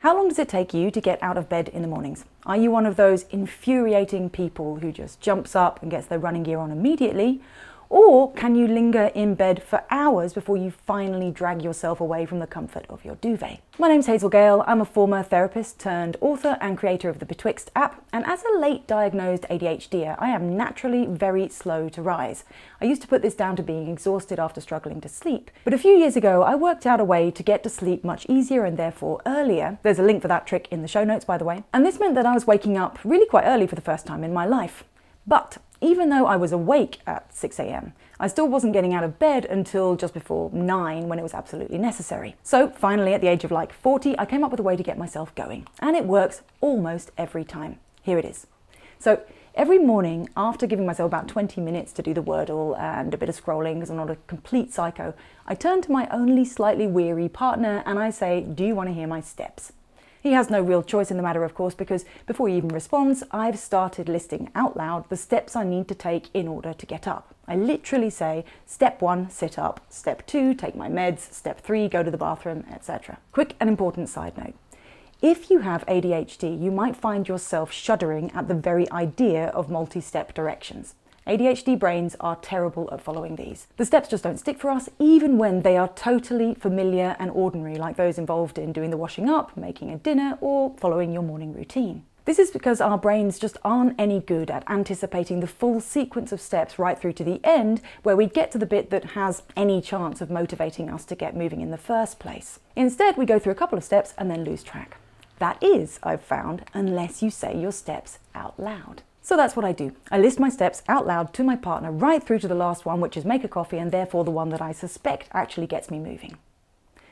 How long does it take you to get out of bed in the mornings? Are you one of those infuriating people who just jumps up and gets their running gear on immediately? Or can you linger in bed for hours before you finally drag yourself away from the comfort of your duvet? My name's Hazel Gale. I'm a former therapist turned author and creator of the Betwixt app, and as a late diagnosed ADHDer, I am naturally very slow to rise. I used to put this down to being exhausted after struggling to sleep, but a few years ago I worked out a way to get to sleep much easier and therefore earlier. There's a link for that trick in the show notes, by the way. And this meant that I was waking up really quite early for the first time in my life. But even though I was awake at 6 a.m, I still wasn't getting out of bed until just before 9 when it was absolutely necessary. So finally, at the age of like 40, I came up with a way to get myself going. And it works almost every time. Here it is. So every morning, after giving myself about 20 minutes to do the Wordle and a bit of scrolling because I'm not a complete psycho, I turn to my only slightly weary partner and I say, "Do you want to hear my steps?" He has no real choice in the matter, of course, because before he even responds, I've started listing out loud the steps I need to take in order to get up. I literally say, step 1, sit up, step 2, take my meds, step 3, go to the bathroom, etc. Quick and important side note. If you have ADHD, you might find yourself shuddering at the very idea of multi-step directions. ADHD brains are terrible at following these. The steps just don't stick for us, even when they are totally familiar and ordinary, like those involved in doing the washing up, making a dinner, or following your morning routine. This is because our brains just aren't any good at anticipating the full sequence of steps right through to the end, where we get to the bit that has any chance of motivating us to get moving in the first place. Instead, we go through a couple of steps and then lose track. That is, I've found, unless you say your steps out loud. So that's what I do. I list my steps out loud to my partner right through to the last one, which is make a coffee, and therefore the one that I suspect actually gets me moving.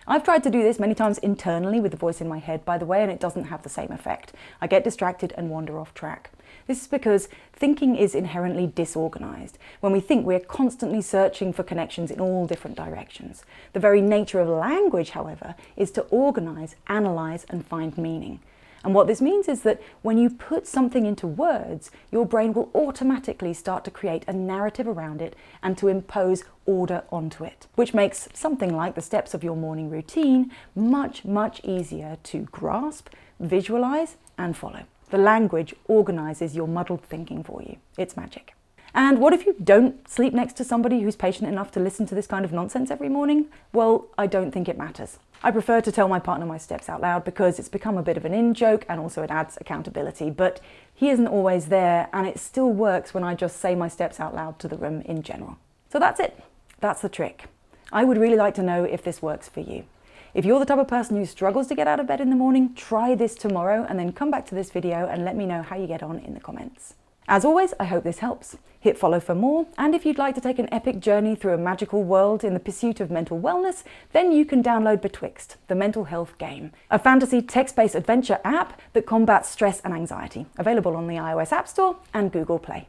I've tried to do this many times internally with the voice in my head, by the way, and it doesn't have the same effect. I get distracted and wander off track. This is because thinking is inherently disorganized. When we think, we're constantly searching for connections in all different directions. The very nature of language, however, is to organize, analyze, and find meaning. And what this means is that when you put something into words, your brain will automatically start to create a narrative around it and to impose order onto it, which makes something like the steps of your morning routine much, much easier to grasp, visualize, and follow. The language organizes your muddled thinking for you. It's magic. And what if you don't sleep next to somebody who's patient enough to listen to this kind of nonsense every morning? Well, I don't think it matters. I prefer to tell my partner my steps out loud because it's become a bit of an in-joke and also it adds accountability, but he isn't always there and it still works when I just say my steps out loud to the room in general. So that's it. That's the trick. I would really like to know if this works for you. If you're the type of person who struggles to get out of bed in the morning, try this tomorrow and then come back to this video and let me know how you get on in the comments. As always, I hope this helps. Hit follow for more, and if you'd like to take an epic journey through a magical world in the pursuit of mental wellness, then you can download Betwixt, the mental health game, a fantasy text-based adventure app that combats stress and anxiety, available on the iOS App Store and Google Play.